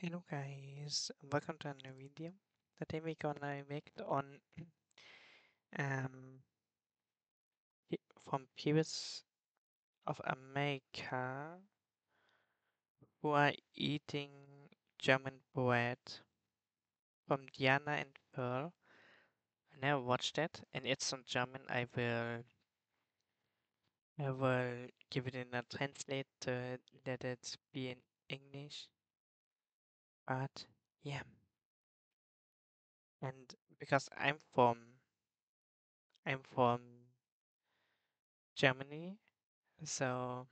Hello guys, welcome to a new video. Today we're gonna make it on um from peers of America who are eating German bread from Deana and Phil. I never watched it and it's on German. I will give it in a translate to let it be in English. But yeah. And because I'm from Germany, so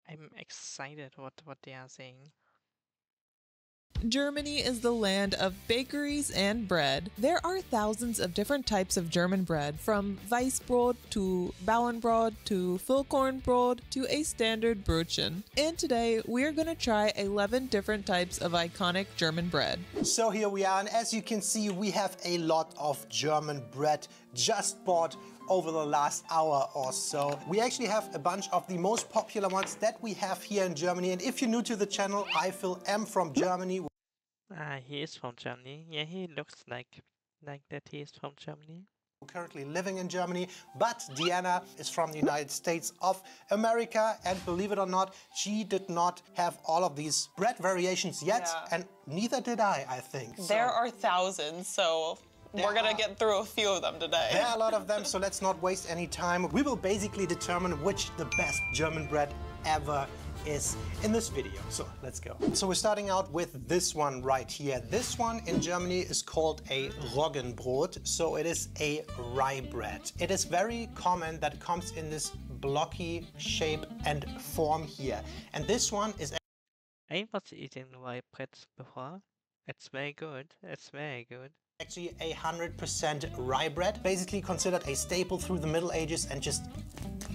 I'm excited what they are saying. Germany is the land of bakeries and bread. There are thousands of different types of German bread, from Weissbrot to Bauernbrot to Vollkornbrot to a standard Brötchen. And today we're going to try 11 different types of iconic German bread. So here we are, and as you can see, we have a lot of German bread just bought over the last hour or so. We actually have a bunch of the most popular ones that we have here in Germany. And if you're new to the channel, I, Phil, am from Germany. Ah, he is from Germany. Yeah, he looks like that he is from Germany. Currently living in Germany, but Deana is from the United States of America, and believe it or not, she did not have all of these bread variations yet, and neither did I think. There are thousands, so we're gonna get through a few of them today. There are a lot of them, so let's not waste any time. We will basically determine which the best German bread ever is in this video. So let's go. So we're starting out with this one right here. This one in Germany is called a Roggenbrot. So it is a rye bread. It is very common that it comes in this blocky shape and form here. And this one is I was eating rye bread before. It's very good. It's very good. actually 100% rye bread, basically considered a staple through the Middle Ages. And just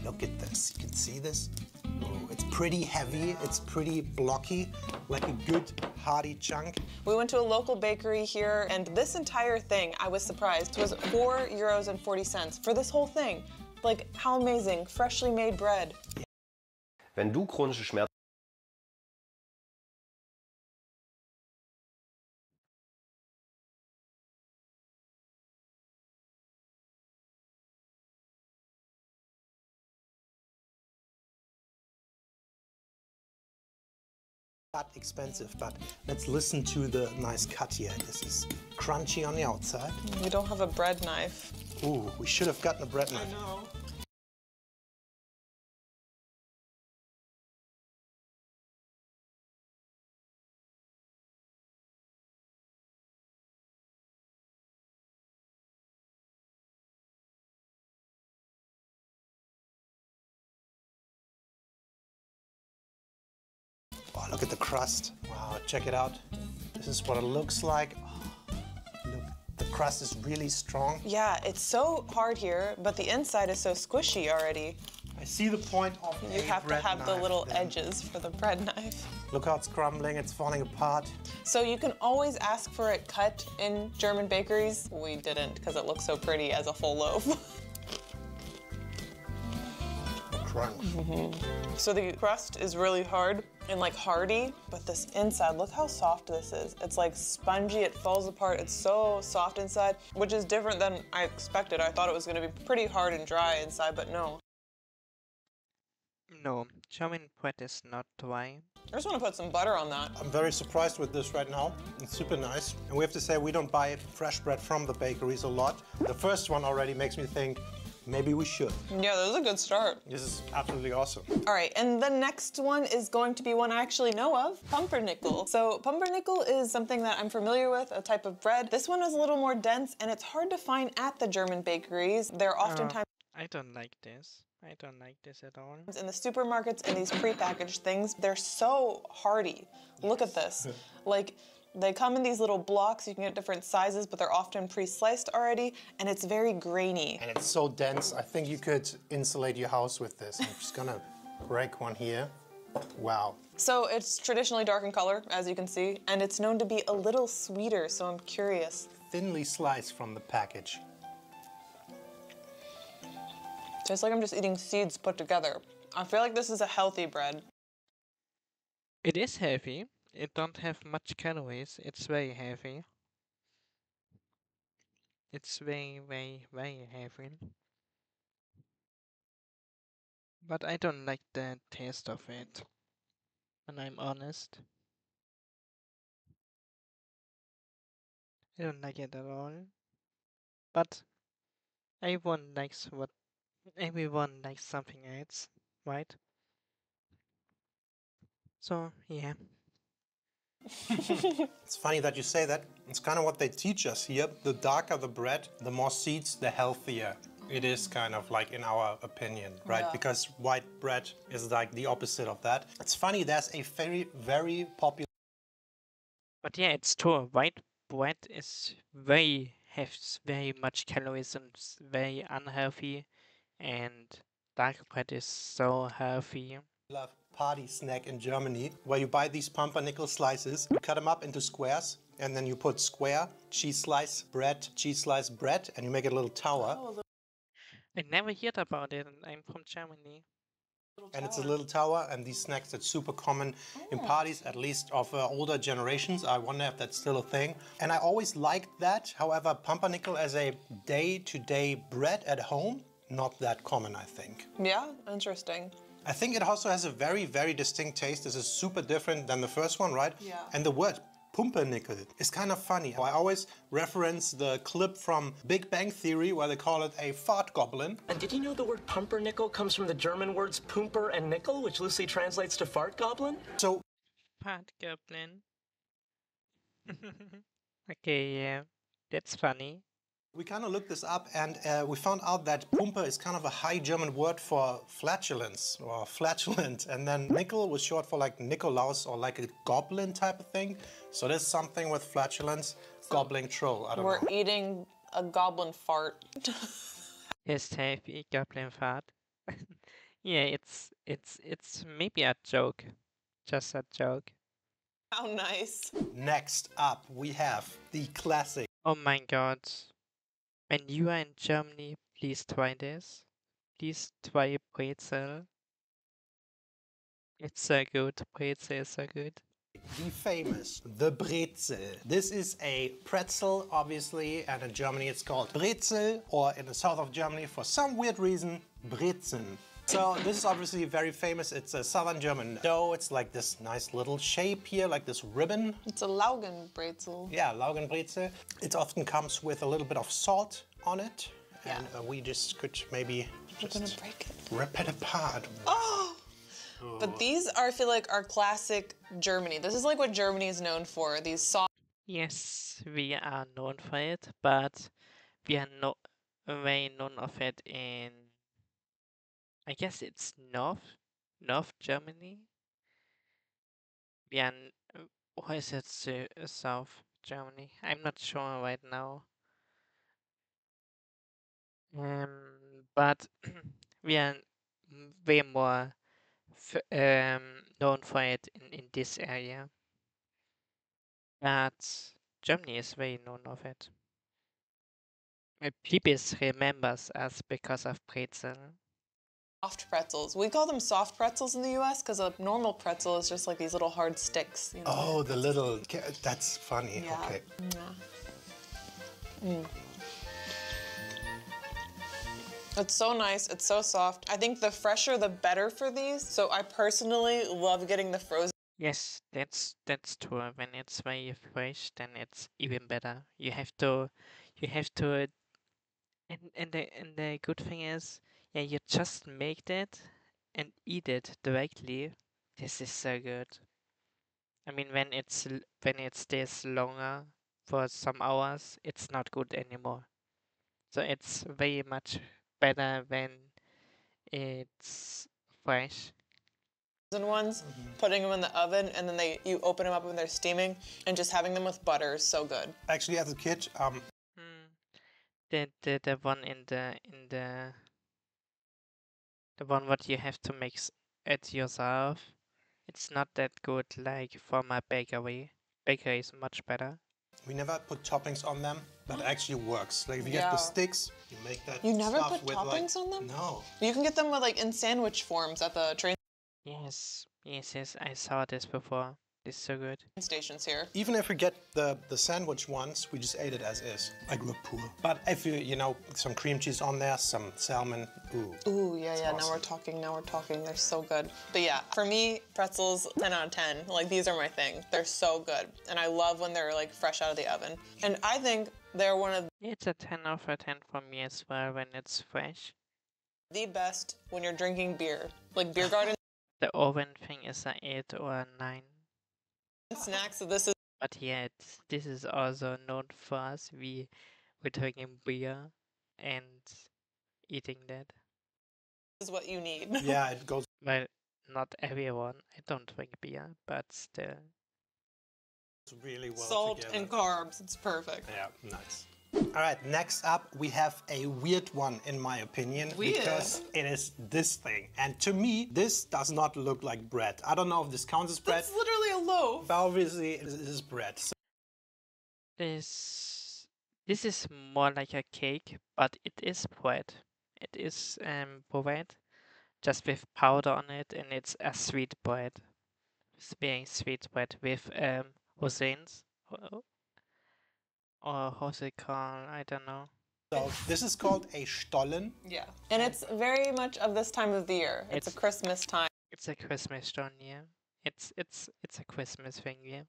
look at this. You can see this. Oh, it's pretty heavy, it's pretty blocky, like a good hearty chunk. We went to a local bakery here, and this entire thing, I was surprised, was €4.40 for this whole thing. Like, how amazing, freshly made bread. Wenn du chronische Schmerzen But expensive, but let's listen to the nice cut here. This is crunchy on the outside. We don't have a bread knife. Ooh, we should have gotten a bread knife. I know. Oh, look at the crust. Wow, check it out. This is what it looks like. Oh, look, the crust is really strong. Yeah, it's so hard here, but the inside is so squishy already. I see the point of You a have to bread have the knife little then. edges for the bread knife. Look how it's crumbling, it's falling apart. So you can always ask for it cut in German bakeries. We didn't because it looks so pretty as a full loaf. The crunch. So the crust is really hard and like hearty, but this inside, look how soft this is. It's like spongy, it falls apart. It's so soft inside, which is different than I expected. I thought it was gonna be pretty hard and dry inside, but no. No, German bread is not dry. I just wanna put some butter on that. I'm very surprised with this right now. It's super nice. And we have to say we don't buy fresh bread from the bakeries a lot. The first one already makes me think maybe we should. Yeah, that was a good start. This is absolutely awesome. All right, and the next one is going to be one I actually know of, pumpernickel. So pumpernickel is something that I'm familiar with, a type of bread. This one is a little more dense, and it's hard to find at the German bakeries. They're oftentimes I don't like this. I don't like this at all. in the supermarkets and these prepackaged things. They're so hearty. Look at this. Like, they come in these little blocks. You can get different sizes, but they're often pre-sliced already, and it's very grainy. And it's so dense, I think you could insulate your house with this. I'm just gonna break one here. Wow. So it's traditionally dark in color, as you can see, and it's known to be a little sweeter, so I'm curious. Thinly sliced from the package. Tastes like I'm just eating seeds put together. I feel like this is a healthy bread. It is heavy. It don't have much calories. It's very heavy. It's very, very, very heavy. But I don't like the taste of it, when I'm honest. I don't like it at all. But everyone likes what everyone likes something else, right? So yeah. It's funny that you say that. It's kind of what they teach us here. The darker the bread, the more seeds, the healthier. It is kind of like in our opinion, right? Yeah. Because white bread is like the opposite of that. It's funny, there's a very, very popular But yeah, it's true. White bread is has very much calories and very unhealthy, and dark bread is so healthy. party snack in Germany where you buy these pumpernickel slices, you cut them up into squares, and then you put square, cheese slice, bread, and you make it a little tower. Oh, I never heard about it, and I'm from Germany. And it's a little tower, and these snacks are super common in parties, at least of older generations. I wonder if that's still a thing. And I always liked that. However, pumpernickel as a day-to-day bread at home, not that common, I think. yeah, interesting. I think it also has a very, very distinct taste. This is super different than the first one, right? Yeah. And the word pumpernickel is kind of funny. I always reference the clip from Big Bang Theory where they call it a fart goblin. And did you know the word pumpernickel comes from the German words pumper and nickel, which loosely translates to fart goblin? So Fat goblin. Okay, yeah, that's funny. we kind of looked this up, and we found out that Pumpe is kind of a high German word for flatulence or flatulent. And then nickel was short for like Nikolaus or like a goblin type of thing. So there's something with flatulence, gobbling troll. I don't We're know. eating a goblin fart. Yes, heavy goblin fat. Yeah, it's maybe a joke, just a joke. How nice. Next up, we have the classic. Oh my god. When you are in Germany, please try this. Please try pretzel. It's so good. Pretzel is so good. The famous, the Brezel. This is a pretzel, obviously, and in Germany it's called Brezel, or in the south of Germany, for some weird reason, Brezen. So this is obviously very famous. It's a southern German dough. It's like this nice little shape here, like this ribbon. It's a Laugenbrezel. Yeah, Laugenbrezel. It often comes with a little bit of salt on it, Yeah. and we just could maybe We're gonna just break it. rip it apart. Oh! But these are, I feel like, are classic Germany. This is like what Germany is known for. These soft. Yes, we are known for it, but we are not very known of it in, I guess it's North Germany. We are, or is it South Germany? I'm not sure right now. But we are way more known for it in this area. But Germany is very known of it. People remembers us because of pretzel. Soft pretzels. We call them soft pretzels in the US because a normal pretzel is just like these little hard sticks. You know? Oh, the little, that's funny. Yeah. Okay. Yeah. It's so nice. It's so soft. I think the fresher, the better for these. So I personally love getting the frozen. Yes, that's true. When it's very fresh, then it's even better. You have to, and the good thing is, yeah, you just make it and eat it directly. This is so good. I mean, when it stays longer for some hours, it's not good anymore. So it's very much better when it's fresh. Ones, putting them in the oven, and then you open them up when they're steaming, and just having them with butter is so good. Actually, as a kid, The one the one what you have to mix it yourself, it's not that good like from a bakery. Bakery is much better. we never put toppings on them, but it actually works. Like if you get Yeah. the sticks, you make that. You never stuff put with toppings like, on them? No. You can get them with, like, in sandwich forms at the train. Yes, Yes, yes, I saw this before. This is so good. Stations here. Even if we get the sandwich ones, we just ate it as is. I grew up poor. But if you know, some cream cheese on there, some salmon, ooh. Ooh, yeah, yeah, awesome. now we're talking. They're so good. But yeah, for me, pretzels, 10 out of 10. Like, these are my thing. They're so good. And I love when they're, like, fresh out of the oven. And I think they're one of It's a 10 out of 10 for me as well when it's fresh. the best when you're drinking beer. Like, beer garden The oven thing is a 8 or a 9. snacks, so this is But yeah, this is also known for us. We're drinking beer and eating that. what you need. Yeah, it goes Well, not everyone. I don't drink beer, but still. really well Salt together. and carbs, it's perfect. Yeah, nice. All right, next up we have a weird one in my opinion. Weird? Because it is this thing. And to me, this does not look like bread. I don't know if this counts as bread, That's literally a loaf. but obviously it is bread. So This is more like a cake, but it is bread. It is bread, just with powder on it, and it's a sweet bread. It's being sweet bread with raisins, or how's it called? I don't know. this is called a Stollen. Yeah. And it's very much of this time of the year. It's a Christmas time It's a Christmas stone, yeah. It's a Christmas thing, yeah.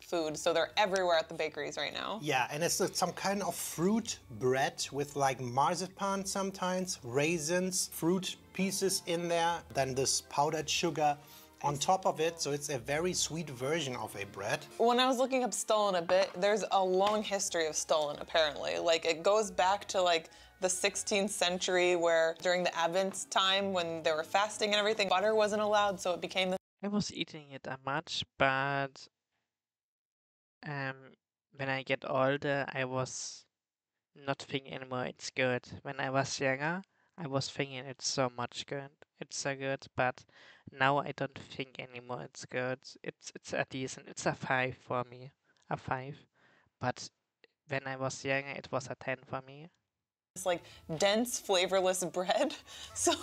food, so they're everywhere at the bakeries right now. Yeah, and it's some kind of fruit bread with like marzipan sometimes, raisins, fruit pieces in there, then this powdered sugar on top of it, so it's a very sweet version of a bread. When I was looking up Stollen a bit, there's a long history of Stollen apparently. Like, it goes back to like the 16th century where during the Advent time when they were fasting and everything, butter wasn't allowed, so it became the I was eating it a much, but when I get older, I was not thinking anymore it's good. When I was younger, I was thinking it's so much good. It's so good, but now I don't think anymore it's good. It's a decent. It's a 5 for me, a 5. But when I was younger, it was a 10 for me. this like dense, flavorless bread. So,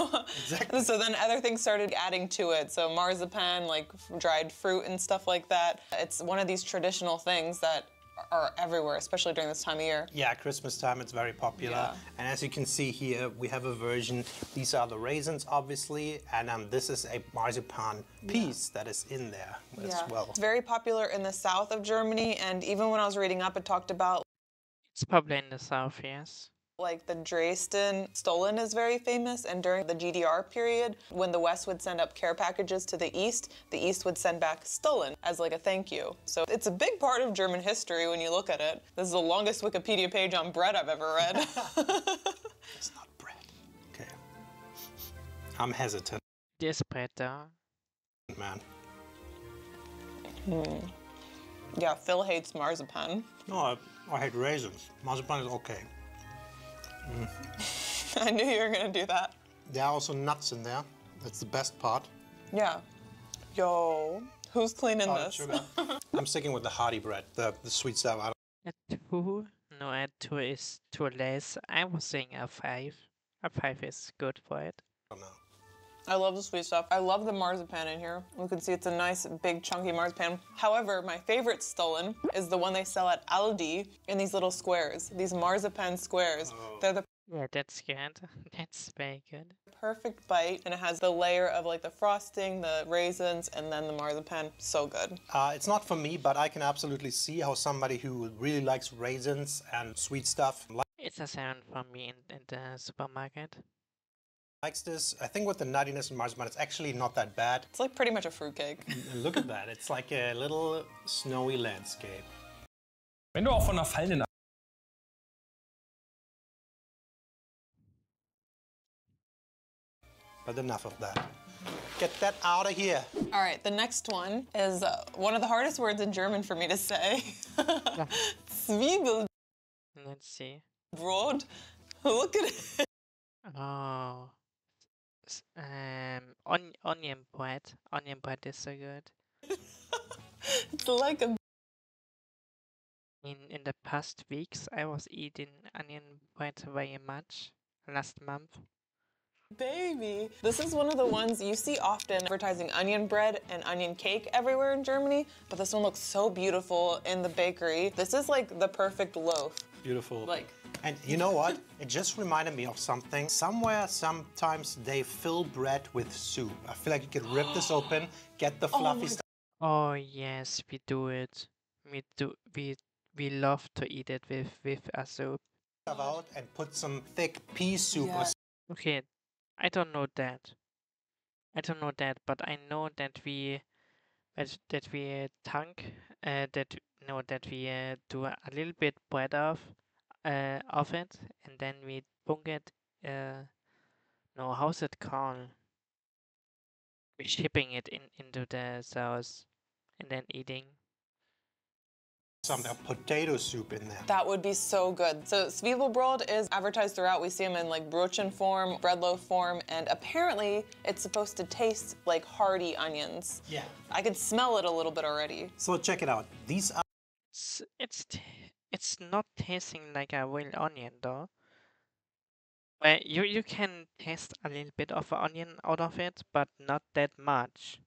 so then other things started adding to it. So marzipan, like dried fruit and stuff like that. It's one of these traditional things that are everywhere, especially during this time of year. Yeah, Christmas time, it's very popular. Yeah. And as you can see here, we have a version. These are the raisins, obviously, and this is a marzipan piece that is in there as well. It's very popular in the south of Germany, and even when I was reading up, it talked about It's probably in the south, yes. like the Dresden Stollen is very famous, and during the GDR period, when the West would send up care packages to the East would send back Stollen as like a thank you. So it's a big part of German history when you look at it. This is the longest Wikipedia page on bread I've ever read. It's not bread. Okay. I'm hesitant, It is bread though. man. Yeah, Phil hates marzipan. No, I hate raisins. Marzipan is okay. I knew you were gonna do that. There are also nuts in there. That's the best part. Yeah. Yo, who's cleaning Powdered this? sugar. I'm sticking with the hearty bread, the sweet stuff. I A 2? No, a 2 is too less. I was saying a 5. A 5 is good for it. don't know. I love the sweet stuff. I love the marzipan in here. You can see it's a nice, big, chunky marzipan. However, my favorite Stollen is the one they sell at Aldi in these little squares, these marzipan squares. They're the Yeah, that's good. That's very good. perfect bite, and it has the layer of like the frosting, the raisins, and then the marzipan. So good. It's not for me, but I can absolutely see how somebody who really likes raisins and sweet stuff It's a 7 for me in the supermarket. likes this. I think with the nuttiness and marzipan, it's actually not that bad. It's like pretty much a fruitcake. And look at that. It's like a little snowy landscape. Wenn du auch von einer fallenden But enough of that. Get that out of here. All right, the next one is one of the hardest words in German for me to say. Zwiebelbrot. Let's see. Look at it. Oh. Onion bread. Onion bread is so good. It's like a In the past weeks, I was eating onion bread very much last month. Baby. This is one of the ones you see often advertising onion bread and onion cake everywhere in Germany, but this one looks so beautiful in the bakery. This is like the perfect loaf. Beautiful. Like, and you know what? It just reminded me of something. Somewhere, sometimes they fill bread with soup. I feel like you could rip this open, get the fluffy stuff Oh yes, we do it. We love to eat it with a soup. out and put some thick pea soup or yeah. Okay, I don't know that. I don't know that, but I know that we tank that no that we do a little bit bread of it, and then we bung it. No, how's it called? We're shipping it into the sauce and then eating. some potato soup in there. That would be so good. So Zwiebelbrot is advertised throughout. We see them in like brötchen form, bread loaf form, and apparently it's supposed to taste like hearty onions. Yeah. I can smell it a little bit already. So check it out. These are It's not tasting like a real onion though. Well, you can taste a little bit of onion out of it, but not that much.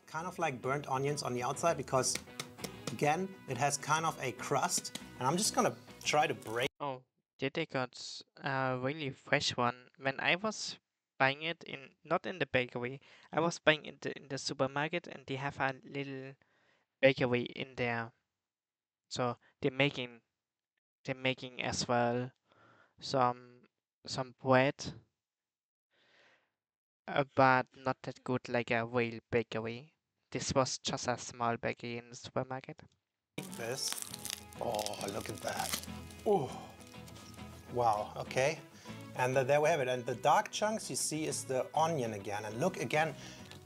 kind of like burnt onions on the outside because, again, it has kind of a crust. And I'm just gonna try to break. Oh, did they got a really fresh one? When I was buying it not in the bakery, I was buying it in the supermarket, and they have a little bakery in there. So they're making as well some bread, but not that good like a real bakery. This was just a small bakery in the supermarket. This. Oh, look at that. Oh, wow, okay. And there we have it. And the dark chunks you see is the onion again. And look again,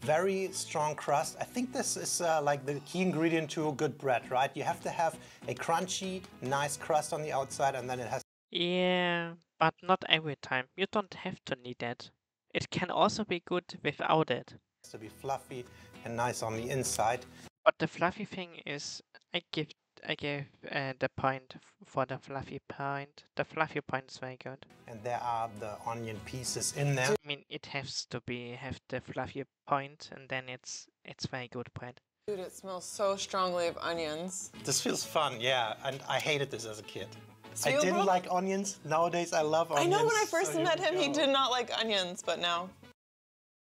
very strong crust. I think this is like the key ingredient to a good bread, right? You have to have a crunchy, nice crust on the outside, and then it has Yeah, but not every time. You don't have to need that. It can also be good without it. to be fluffy and nice on the inside. But the fluffy thing is, I gave the point for the fluffy point. The fluffy point is very good. And there are the onion pieces in there. I mean, it has to have the fluffy point, and then it's very good bread. Dude, it smells so strongly of onions. This feels fun, yeah. And I hated this as a kid. I Zwiebelbrot? didn't like onions. Nowadays, I love onions. I know when I first so here met we him, he go. did not like onions, but now.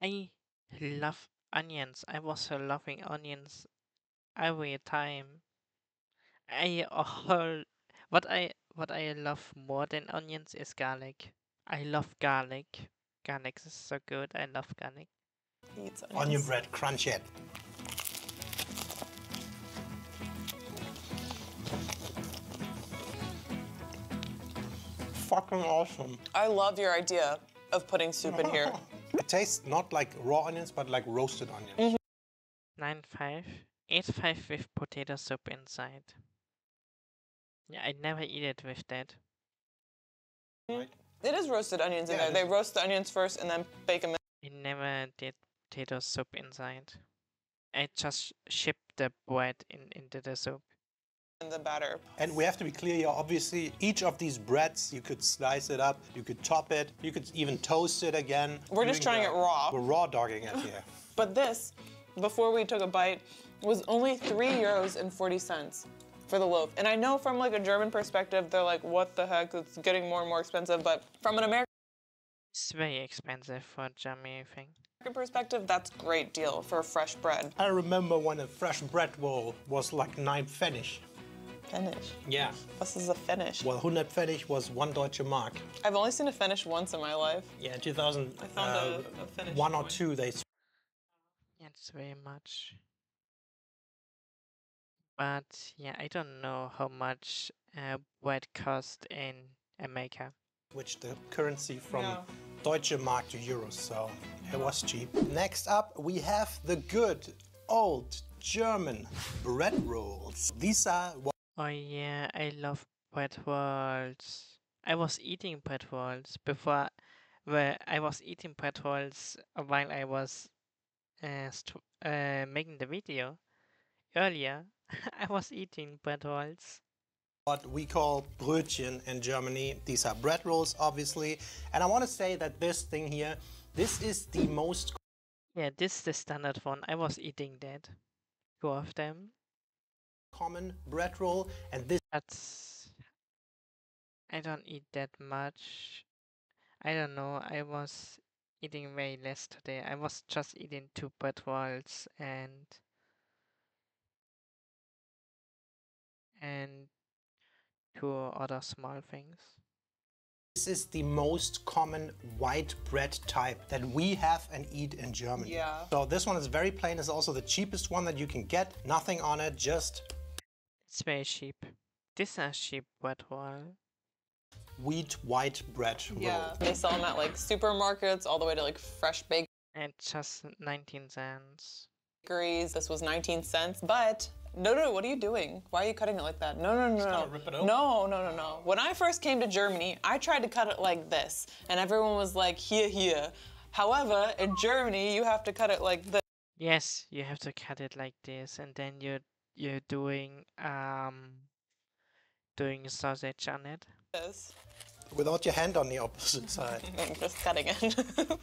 I love onions. I was loving onions every time. I all what I love more than onions is garlic. I love garlic. Garlic is so good. I love garlic. He eats Onion onions. bread, crunch it. Fucking awesome. I love your idea of putting soup in here. It tastes not like raw onions, but like roasted onions. 9585 with potato soup inside. Yeah, I never eat it with that. Right? It is roasted onions in Yeah, there. it They is. roast the onions first and then bake them I never did potato soup inside. I just ship the bread into the soup. in the batter. And we have to be clear here, obviously, each of these breads, you could slice it up, you could top it, you could even toast it again. We're just trying it raw. We're raw dogging it here. But this, before we took a bite, was only €3.40 for the loaf. And I know from like a German perspective, they're like, what the heck, it's getting more and more expensive. But from an American It's very expensive for Germany thing. perspective, that's a great deal for fresh bread. I remember when a fresh bread roll was like 9 Pfennig. Finish. Yeah. This is a finish. Well, 100 Pfennig was 1 Deutsche Mark. I've only seen a finish once in my life. Yeah, 2000, I found a Finnish 1 or coin. 2, they Yeah, it's very much. But yeah, I don't know how much bread cost in America. switched the currency from Yeah. Deutsche Mark to euros, so it was cheap. Next up, we have the good old German bread rolls. These are Oh yeah, I love bread rolls. I was eating bread rolls before, where I was eating bread rolls while I was making the video earlier. I was eating bread rolls. what we call Brötchen in Germany. These are bread rolls, obviously. And I want to say that this thing here, this is the most Yeah, this is the standard one. I was eating that. Two of them. common bread roll, and this But I don't eat that much. I don't know. I was eating way less today. I was just eating 2 bread rolls and 2 other small things. is the most common white bread type that we have and eat in Germany. Yeah. So this one is very plain. It's also the cheapest one that you can get. Nothing on it, just It's very cheap. This is a cheap bread roll. wheat white bread roll. Yeah. They sell them at like supermarkets all the way to like fresh And just 19 cents. bakeries. This was 19 cents, but no, what are you doing? Why are you cutting it like that? No. rip it open. No. When I first came to Germany, I tried to cut it like this, and everyone was like, here. However, in Germany, you have to cut it like this. Yes, you have to cut it like this, and then you're doing sausage on it. Without your hand on the opposite side. I'm just cutting it.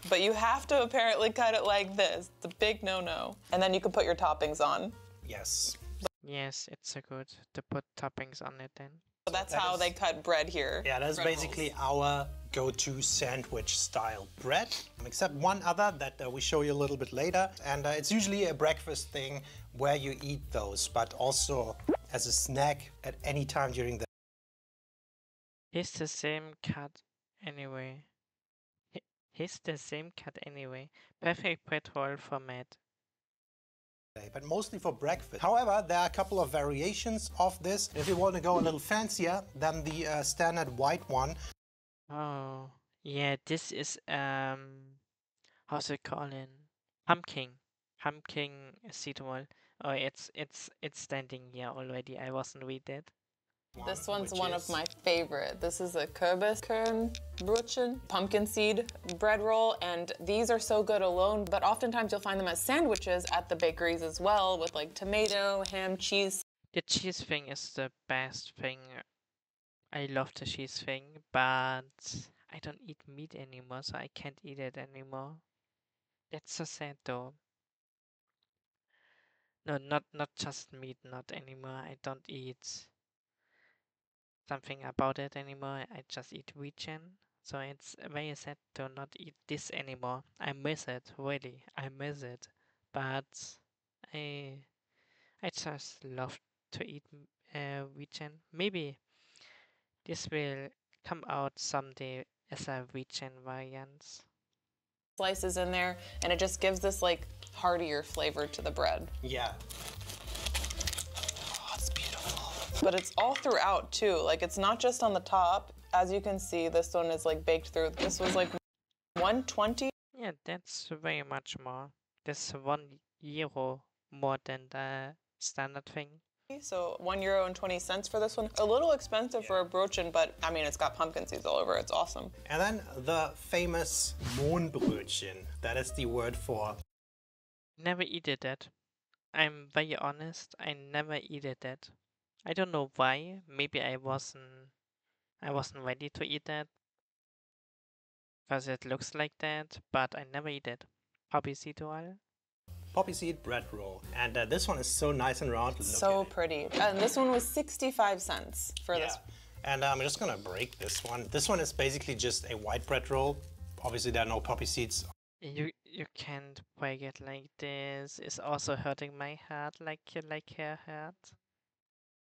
But you have to apparently cut it like this. It's a big no-no. And then you can put your toppings on. Yes. Yes, it's so good to put toppings on it then. So that's how they cut bread here. Yeah, that's Bread basically rolls. our go-to sandwich style bread, except one other that we show you a little bit later. And it's usually a breakfast thing where you eat those, but also as a snack at any time during the He's the same cut anyway. He's the same cut anyway. Perfect bread roll format. day, but mostly for breakfast. However, there are a couple of variations of this. If you want to go a little fancier than the standard white one. Oh, yeah, this is how's it called? Pumpkin seed roll. Oh, it's standing here already. I wasn't with it. This one's one of my favorite. This is a Kürbiskernbrötchen, pumpkin seed bread roll, and these are so good alone, but oftentimes you'll find them as sandwiches at the bakeries as well with like tomato, ham, cheese. The cheese thing is the best thing. I love the cheese thing, but I don't eat meat anymore, so I can't eat it anymore. That's so sad though. No, not just meat, not anymore. I don't eat something about it anymore. I just eat vegan. So it's very sad to not eat this anymore. I miss it, really. I miss it. But I I just love to eat vegan. Maybe this will come out someday as a vegan variant. Slices in there, and it just gives this like heartier flavor to the bread. Yeah. But it's all throughout too. Like it's not just on the top. As you can see, this one is like baked through. This was like 120. Yeah, that's very much more. That's €1 more than the standard thing. So €1.20 for this one. A little expensive for a brötchen, but I mean, it's got pumpkin seeds all over. It's awesome. And then the famous Mohnbrötchen. That is the word for. Never eat it that. I'm very honest. I never eat it that. I don't know why. Maybe I wasn't ready to eat that. Because it looks like that, but I never eat it. Poppy seed oil. Poppy seed bread roll. And this one is so nice and round. Look So at it. pretty. And this one was 65 cents for Yeah. this. And I'm just gonna break this one. This one is basically just a white bread roll. Obviously there are no poppy seeds. You can't break it like this. It's also hurting my heart like your heart.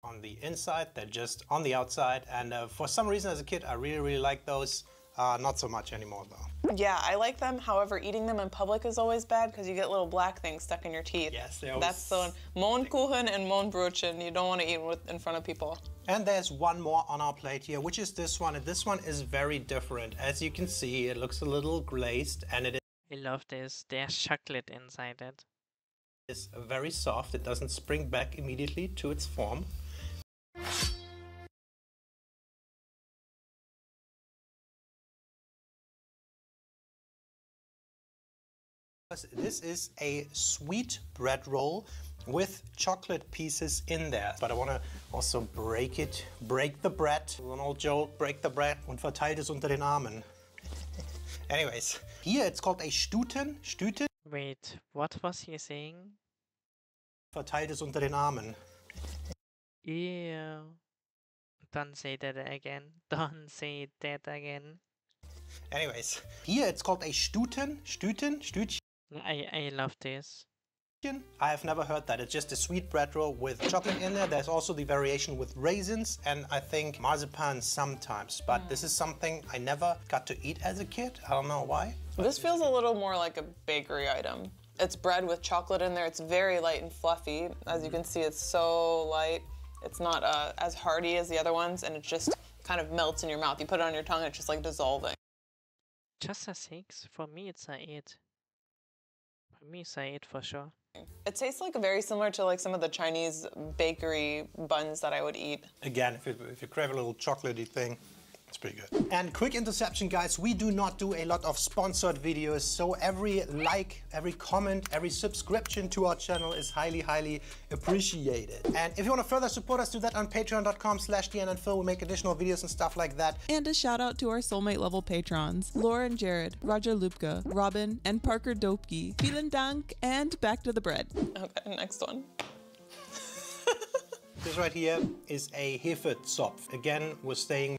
On the inside, they're just on the outside. And for some reason as a kid, I really like those. Not so much anymore though. Yeah, I like them. However, eating them in public is always bad because you get little black things stuck in your teeth. Yes, they always. That's the one. Mohnkuchen and Mohnbrötchen. You don't want to eat in front of people. And there's one more on our plate here, which is this one. And this one is very different. As you can see, it looks a little glazed and it I love this. There's chocolate inside it. is very soft. It doesn't spring back immediately to its form. This is a sweet bread roll with chocolate pieces in there. But I want to also break the bread. An old joke, break the bread und verteilt es unter den Armen. Anyways, here it's called a Stuten. Stuten. Wait, what was he saying? Verteilt es unter den Armen. Ew. Don't say that again. Don't say that again. Anyways, here it's called a Stuten. Stütchen. I love this. I have never heard that. It's just a sweet bread roll with chocolate in there. There's also the variation with raisins and I think marzipan sometimes. But this is something I never got to eat as a kid. I don't know why. This feels a little more like a bakery item. It's bread with chocolate in there. It's very light and fluffy. As you can see, it's so light. It's not as hearty as the other ones, and it just kind of melts in your mouth. You put it on your tongue, it's just like dissolving. Just a 6? For me, it's a 8. For me, it's a 8 for sure. It tastes like very similar to like some of the Chinese bakery buns that I would eat. Again, if you crave a little chocolatey thing, it's pretty good. And quick interception, guys, we do not do a lot of sponsored videos, so every like, every comment, every subscription to our channel is highly, highly appreciated. And if you want to further support us, do that on patreon.com/Deana and Phil. We make additional videos and stuff like that. And a shout out to our soulmate level patrons, Laura and Jared, Roger Lupka, Robin, and Parker Dopke. Vielen Dank, and back to the bread. Okay, next one. This right here is a Hefezopf. Again, we're staying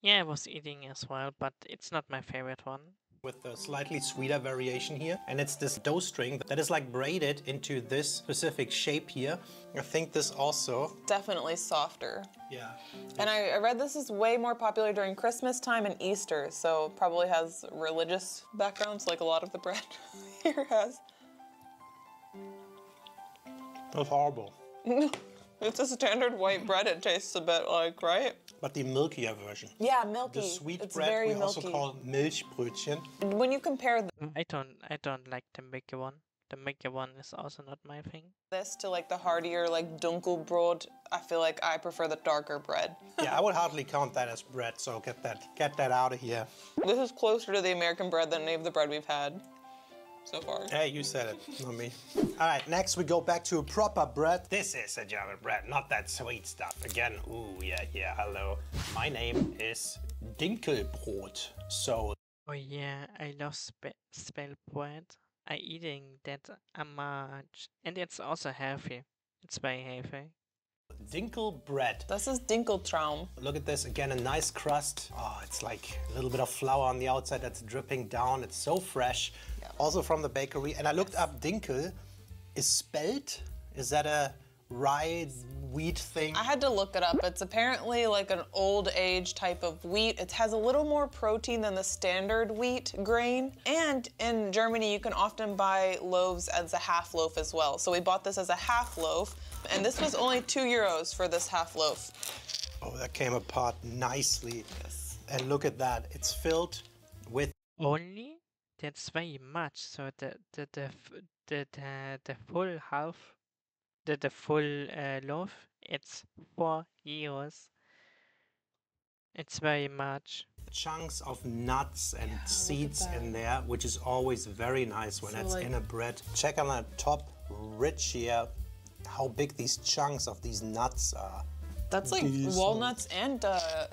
Yeah, I was eating as well, but it's not my favorite one. with a slightly sweeter variation here. And it's this dough string that is like braided into this specific shape here. I think this also... Definitely softer. Yeah. And I read this is way more popular during Christmas time and Easter, so probably has religious backgrounds like a lot of the bread here has. That's horrible. It's a standard white bread, it tastes a bit like, right? But the milkier version. Yeah, milky. The sweet it's bread very we milky. also call Milchbrötchen. When you compare I don't like the milky one. The milky one is also not my thing. this to like the heartier, like dunkelbrot, I feel like I prefer the darker bread. Yeah, I would hardly count that as bread, so get that out of here. This is closer to the American bread than any of the bread we've had so far. Hey, you said it, not me. All right, next we go back to a proper bread. This is a German bread, not that sweet stuff. Again, ooh, yeah, hello. My name is Dinkelbrot, so... Oh yeah, I love spell bread. I eating that a much, and it's also healthy. It's very healthy. Dinkel bread. This is Dinkeltraum. Look at this, again, a nice crust. Oh, it's like a little bit of flour on the outside that's dripping down. It's so fresh, also from the bakery. And I looked up Dinkel is spelt. Is that a rye wheat thing? I had to look it up. It's apparently like an old age type of wheat. It has a little more protein than the standard wheat grain. And in Germany, you can often buy loaves as a half loaf as well. So we bought this as a half loaf, and this was only €2 for this half loaf. Oh, that came apart nicely. Yes. And look at that. It's filled with... Only? That's very much. So the full half, the full loaf, it's €4. It's very much. chunks of nuts and seeds in there, which is always very nice when it's in a bread. Check on the top ridge here how big these chunks of these nuts are. That's like walnuts and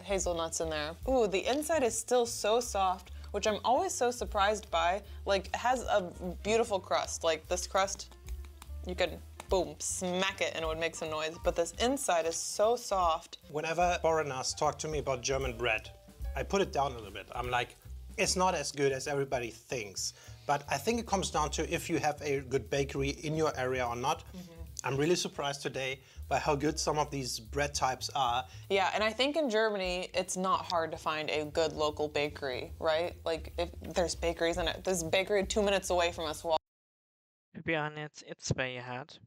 hazelnuts in there. Ooh, the inside is still so soft, which I'm always so surprised by. Like, it has a beautiful crust. Like, this crust, you could, boom, smack it and it would make some noise. But this inside is so soft. Whenever foreigners talk to me about German bread, I put it down a little bit. I'm like, it's not as good as everybody thinks. But I think it comes down to if you have a good bakery in your area or not. I'm really surprised today by how good some of these bread types are. Yeah, and I think in Germany, it's not hard to find a good local bakery, right? Like, if there's bakeries in it. There's a bakery 2 minutes away from us. To be honest, it's very hard.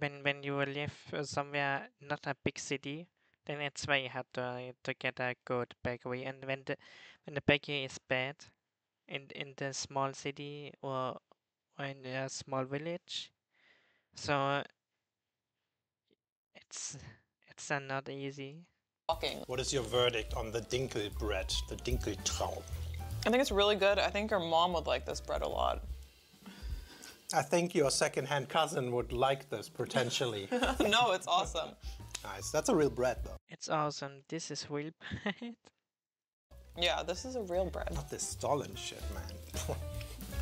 When you live somewhere not a big city, then it's very hard to get a good bakery. And when the bakery is bad in the small city or in a small village, so it's not easy. What is your verdict on the Dinkel bread, the Dinkeltraum? I think it's really good. I think your mom would like this bread a lot. I think your second-hand cousin would like this, potentially. No, it's awesome. Nice. That's a real bread, though. It's awesome. This is real bread. Yeah, this is a real bread. Not this Stalin shit, man.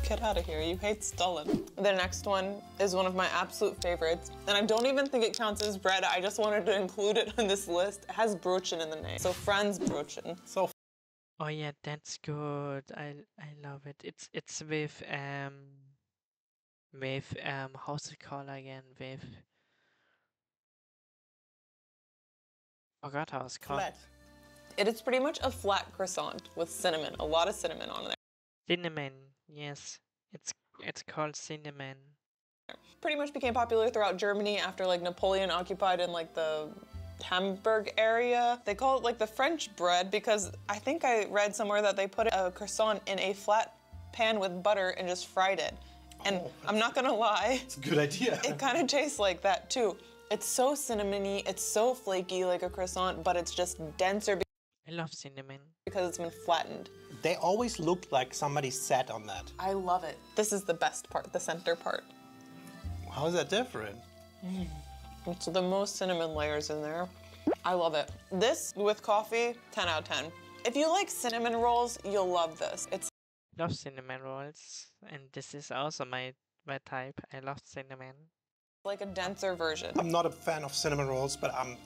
Get out of here, you hate Stalin. The next one is one of my absolute favorites, and I don't even think it counts as bread. I just wanted to include it on this list. It has Brötchen in the name, so Franz Brötchen. So Oh yeah, that's good. I love it. It's with how's it called again? With forgot how it's called. flat. It is pretty much a flat croissant with cinnamon, a lot of cinnamon on there. Cinnamon, yes. It's called cinnamon. Pretty much became popular throughout Germany after like Napoleon occupied in like the Hamburg area. They call it like the French bread because I think I read somewhere that they put a croissant in a flat pan with butter and just fried it. And I'm not gonna lie, It's a good idea. it kind of tastes like that too. It's so cinnamony, it's so flaky like a croissant, but it's just denser I love cinnamon. because it's been flattened. They always look like somebody sat on that. I love it. This is the best part, the center part. How is that different? It's the most cinnamon layers in there. I love it. This with coffee, 10 out of 10. If you like cinnamon rolls, you'll love this. It's Love cinnamon rolls, and this is also my type. I love cinnamon. like a denser version. I'm not a fan of cinnamon rolls, but I'm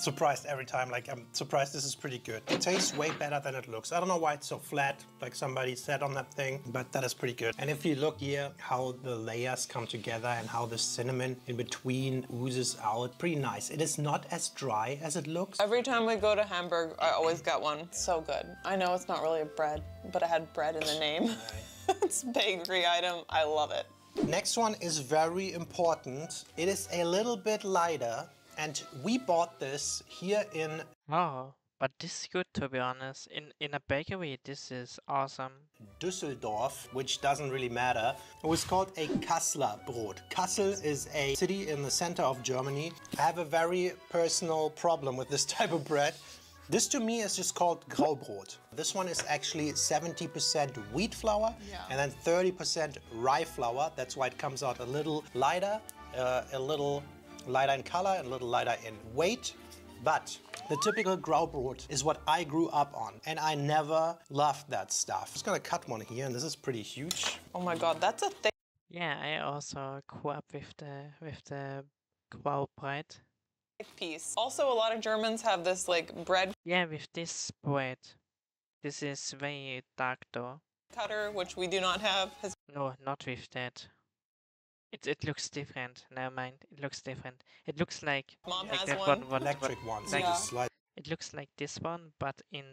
surprised every time. Like, I'm surprised this is pretty good. It tastes way better than it looks. I don't know why it's so flat, like somebody sat on that thing, but that is pretty good. And if you look here, how the layers come together and how the cinnamon in between oozes out, pretty nice. It is not as dry as it looks. Every time we go to Hamburg, I always get one. So good. I know it's not really a bread, but it had bread in the name. It's a bakery item. I love it. Next one is very important. It is a little bit lighter, and we bought this here in Oh, but this is good to be honest. In a bakery, this is awesome. Düsseldorf, which doesn't really matter. It was called a Kasseler Brot. Kassel is a city in the center of Germany. I have a very personal problem with this type of bread. This to me is just called Graubrot. This one is actually 70% wheat flour and then 30% rye flour. That's why it comes out a little lighter in color and a little lighter in weight. But the typical Graubrot is what I grew up on, and I never loved that stuff. I'm just gonna cut one here, and this is pretty huge. Oh my God, that's a thick Yeah, I also grew up with the bread. piece. Also, a lot of Germans have this like bread Yeah, with this bread. This is very dark though. cutter, which we do not have. No, not with that. It looks different. Never mind. It looks different. It looks like Mom like has that one. Electric ones. like- You just slide It looks like this one, but in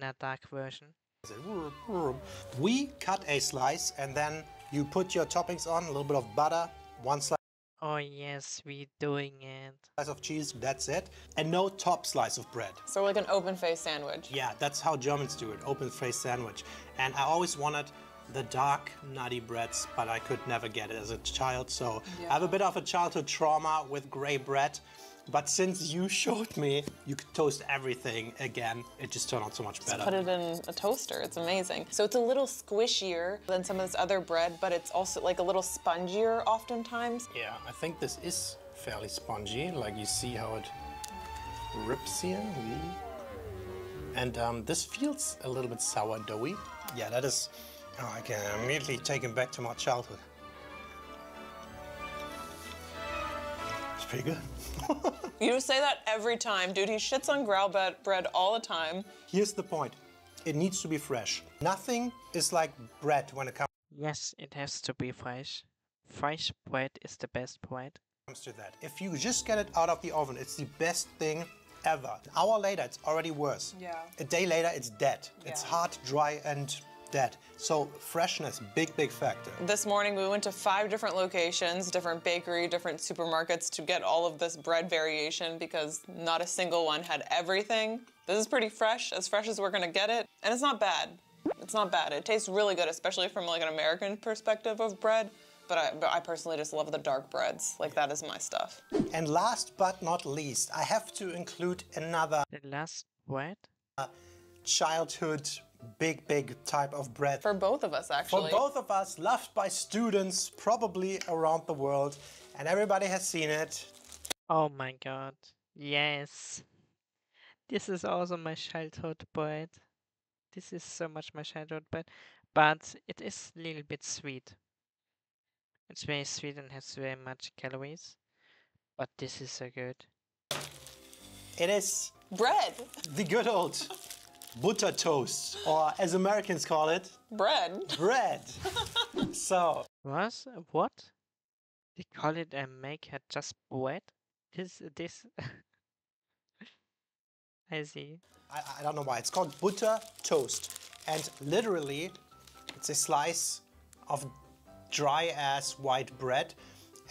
a dark version. it. We cut a slice, and then you put your toppings on, a little bit of butter, one slice Oh yes, we doing it. of cheese, that's it. And no top slice of bread. So like an open face sandwich. Yeah, that's how Germans do it, open-faced sandwich. And I always wanted the dark, nutty breads, but I could never get it as a child. So I have a bit of a childhood trauma with gray bread. But since you showed me you could toast everything again, it just turned out so much better. Put it in a toaster. It's amazing. So it's a little squishier than some of this other bread, but it's also like a little spongier oftentimes. Yeah, I think this is fairly spongy. Like you see how it rips here. And this feels a little bit sourdoughy. Yeah, that is. Oh, I can immediately take him back to my childhood. It's pretty good. You say that every time, dude. He shits on bread all the time. Here's the point. It needs to be fresh. Nothing is like bread when it Yes, it has to be fresh. Fresh bread is the best bread. comes to that. If you just get it out of the oven, it's the best thing ever. An hour later, it's already worse. Yeah. A day later, it's dead. It's Yeah. hard, dry, and dead. So freshness, big, big factor. This morning we went to 5 different locations, different bakery, different supermarkets to get all of this bread variation because not a single one had everything. This is pretty fresh as we're gonna get it. And it's not bad. It's not bad. It tastes really good, especially from like an American perspective of bread. But I personally just love the dark breads. Like that is my stuff. And last but not least, I have to include another The last bread? childhood big type of bread. For both of us, actually. For both of us, loved by students probably around the world, and everybody has seen it. Oh my god. Yes. This is also my childhood bread. This is so much my childhood bread. But it is a little bit sweet. It's very sweet and has very much calories. But this is so good. It is Bread. the good old butter toast, or as Americans call it, Bread. bread. So, What? They call it a make it just bread? This I see. I don't know why. It's called butter toast. And literally, it's a slice of dry ass white bread.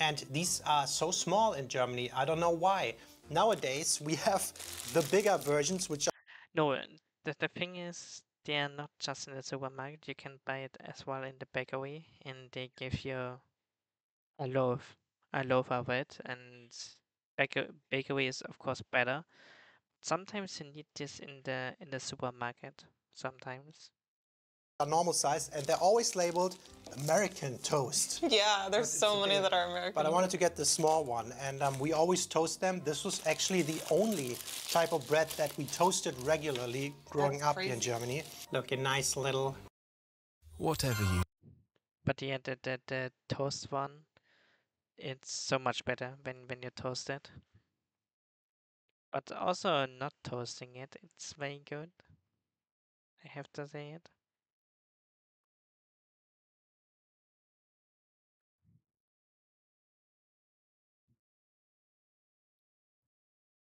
And these are so small in Germany. I don't know why. Nowadays, we have the bigger versions, which are No, the thing is, they are not just in the supermarket. You can buy it as well in the bakery, and they give you a loaf of it. And bakery is of course better. Sometimes you need this in the supermarket. Sometimes. normal size, and they're always labeled American toast. Yeah, there's so many that are American. But I wanted to get the small one, and we always toast them. This was actually the only type of bread that we toasted regularly growing That's up here in crazy. Germany. Look, a nice little... Whatever you. But yeah, the toast one, it's so much better when you toast it. But also not toasting it, it's very good. I have to say it.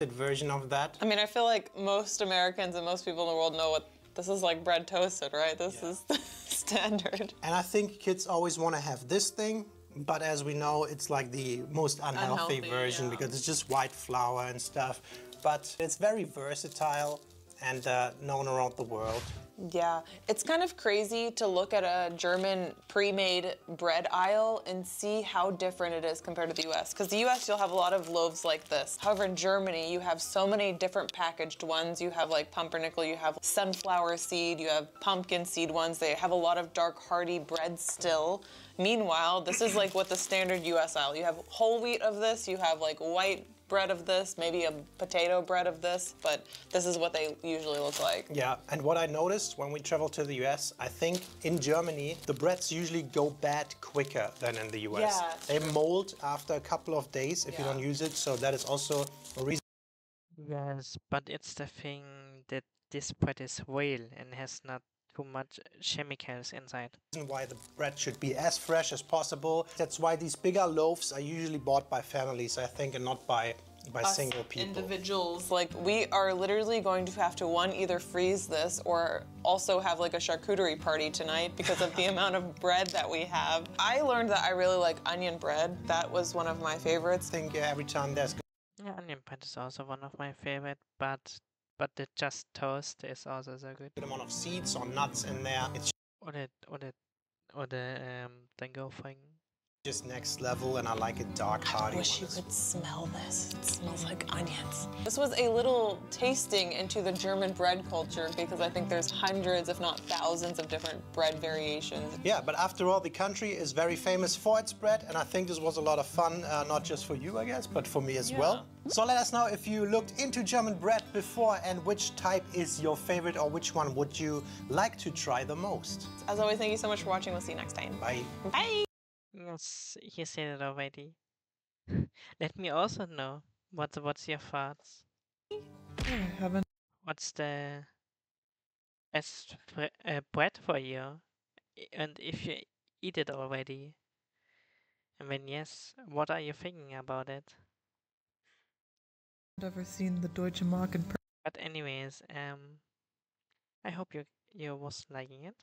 version of that. I mean, I feel like most Americans and most people in the world know what this is like bread toasted, right? This is the standard. And I think kids always want to have this thing, but as we know, it's like the most unhealthy Unhealthy, version yeah. because it's just white flour and stuff. But it's very versatile and known around the world. Yeah, it's kind of crazy to look at a German pre-made bread aisle and see how different it is compared to the US. Because the US, you'll have a lot of loaves like this. However, in Germany, you have so many different packaged ones. You have like pumpernickel, you have sunflower seed, you have pumpkin seed ones. They have a lot of dark, hearty bread still. Meanwhile, this is like what the standard US aisle. You have whole wheat of this, you have like white bread of this, maybe a potato bread of this, but this is what they usually look like. Yeah, and what I noticed when we traveled to the US, I think in Germany, the breads usually go bad quicker than in the US. Yeah, it's They mold after a couple of days if you Yeah. don't use it, so that is also a reason Yes, but it's the thing that this bread is real and has not too much chemicals inside. why the bread should be as fresh as possible. That's why these bigger loaves are usually bought by families, I think, and not by Us single people. individuals, like we are literally going to have to either freeze this or also have like a charcuterie party tonight because of the amount of bread that we have. I learned that I really like onion bread. That was one of my favorites. I think every time there's Yeah, onion bread is also one of my favorite, but the just toast is also so good. a good amount of seeds or nuts in there, it's Or the dango thing. just next level, and I like it dark, hearty. Wish you could smell this. It smells like onions. This was a little tasting into the German bread culture because I think there's hundreds, if not thousands, of different bread variations. Yeah, but after all, the country is very famous for its bread, and I think this was a lot of fun, not just for you, I guess, but for me as well. So let us know if you looked into German bread before and which type is your favorite, or which one would you like to try the most. As always, thank you so much for watching. We'll see you next time. Bye. Bye! Yes, you said it already. Let me also know what's your thoughts. I haven't. What's the best bread for you, and if you eat it already, and when yes, what are you thinking about it? Ever seen the Deutsche Mark in person. But anyways, I hope you was liking it.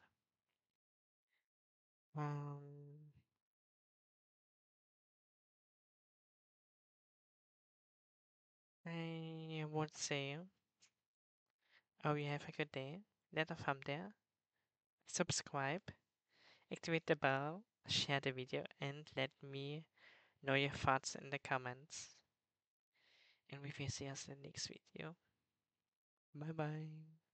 I would say, oh, you have a good day. Let a thumb there, subscribe, activate the bell, share the video, and let me know your thoughts in the comments. And we will see us in the next video. Bye bye.